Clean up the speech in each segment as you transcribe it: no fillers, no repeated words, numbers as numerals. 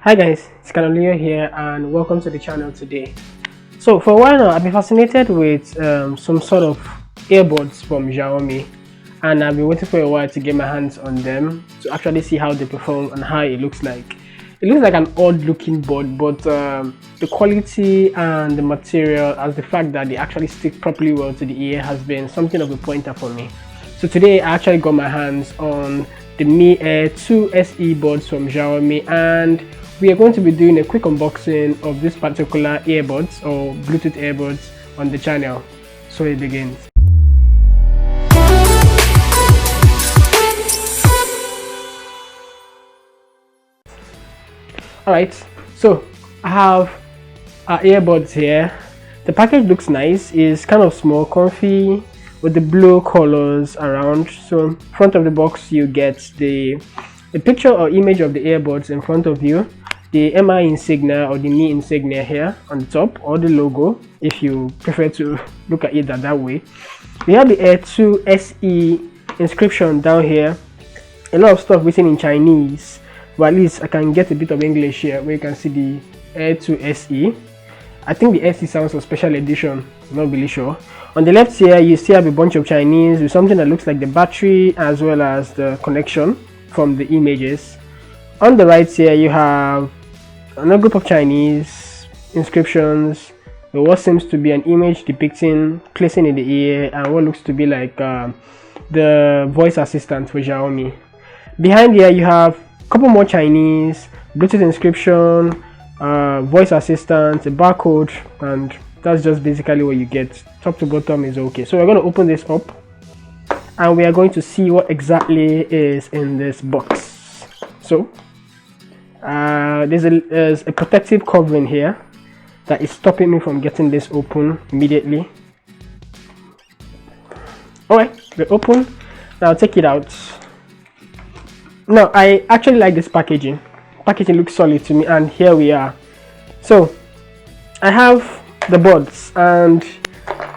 Hi guys, it's Leo here and welcome to the channel today. So for a while now, I've been fascinated with some sort of earbuds from Xiaomi, and I've been waiting for a while to get my hands on them to actually see how they perform and how it looks like. It looks like an odd looking bud, but the quality and the material, as the fact that they actually stick properly well to the ear, has been something of a pointer for me. So today I actually got my hands on the Mi Air 2 SE buds from Xiaomi, and we are going to be doing a quick unboxing of this particular earbuds or Bluetooth earbuds on the channel. So it begins. Alright, so I have our earbuds here. The package looks nice. It's kind of small, comfy, with the blue colors around. So front of the box you get the picture or image of the earbuds in front of you, the MI insignia or the Mi insignia here on the top, or the logo if you prefer to look at it that way. We have the Air 2 SE inscription down here, a lot of stuff written in Chinese, but at least I can get a bit of English here where you can see the Air 2 SE. I think the SE sounds for special edition, I'm not really sure. On the left here you still have a bunch of Chinese with something that looks like the battery as well as the connection from the images. On the right here you have another group of Chinese inscriptions with what seems to be an image depicting placing in the ear and what looks to be like the voice assistant for Xiaomi. Behind here you have a couple more Chinese, Bluetooth inscription, voice assistant, a barcode, and that's just basically what you get. Top to bottom is okay. So we're going to open this up and we are going to see what exactly is in this box. So there's a protective covering here that is stopping me from getting this open immediately. Alright, we're open. Now take it out. Now I actually like this packaging. Packaging looks solid to me, and here we are. So I have the buds, and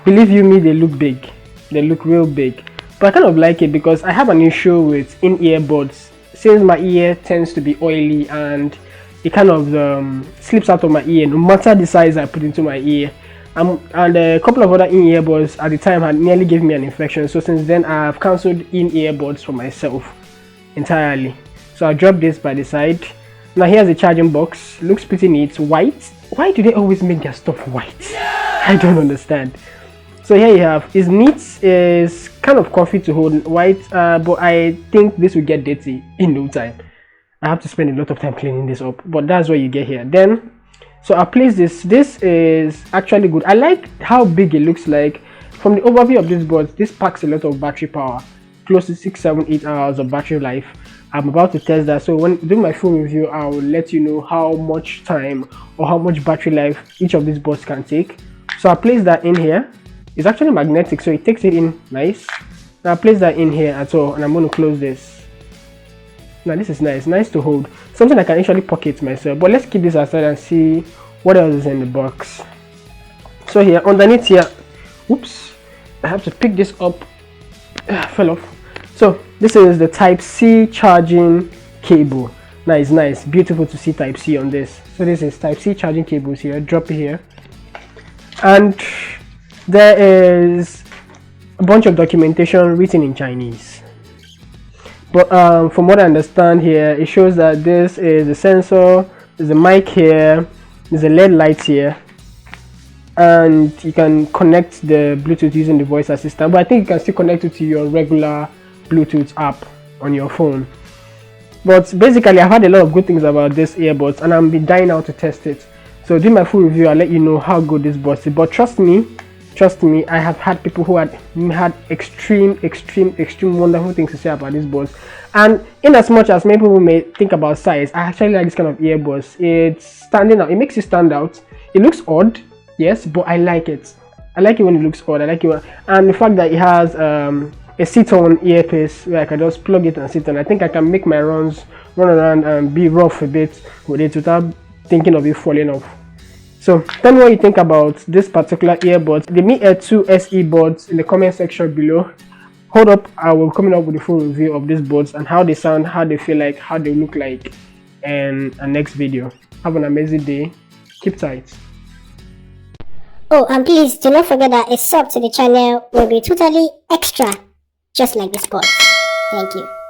believe you me, they look big. They look real big, but I kind of like it because I have an issue with in-ear buds. Since my ear tends to be oily and it kind of slips out of my ear no matter the size I put into my ear, and a couple of other in-ear buds at the time had nearly given me an infection. So since then I've cancelled in-ear buds for myself entirely. So I dropped this by the side. Now here's the charging box. Looks pretty neat. White. Why do they always make their stuff white? Yeah! I don't understand. So here you have, it's neat, is kind of comfy to hold, white, but I think this will get dirty in no time. I have to spend a lot of time cleaning this up, but that's what you get here. Then, so I place this. This is actually good. I like how big it looks like. From the overview of this board, this packs a lot of battery power, close to 6, 7, 8 hours of battery life. I'm about to test that, so when doing my full review, I will let you know how much time or how much battery life each of these boards can take. So I place that in here. It's actually magnetic, so it takes it in nice. Now I place that in here at all, and I'm going to close this. Now this is nice to hold, something I can actually pocket myself. But let's keep this aside and see what else is in the box. So here underneath here, oops, I have to pick this up. Fell off. So this is the Type C charging cable. Now it's nice, beautiful to see Type C on this. So this is Type C charging cables here. Drop it here, and there is a bunch of documentation written in Chinese, but from what I understand here, it shows that this is the sensor, there's a mic here, there's a LED light here, and you can connect the Bluetooth using the voice assistant. But I think you can still connect it to your regular Bluetooth app on your phone. But basically I've had a lot of good things about this earbuds, and I'm been dying out to test it. So do my full review, I'll let you know how good this buds is. But trust me, I have had people who had extreme wonderful things to say about these buds. And in as much as many people may think about size, I actually like this kind of earbuds. It's standing out, it makes it stand out. It looks odd, yes, but I like it. I like it when it looks odd. I like it and the fact that it has a sit-on earpiece where I can just plug it and sit on. I think I can make my run around and be rough a bit with it without thinking of it falling off. So tell me what you think about this particular earbuds, the Mi Air 2 SE buds, in the comment section below. Hold up, I will be coming up with a full review of these buds and how they sound, how they feel like, how they look like. in our next video. Have an amazing day. Keep tight. Oh, and please do not forget that a sub to the channel will be totally extra, just like the sports. Thank you.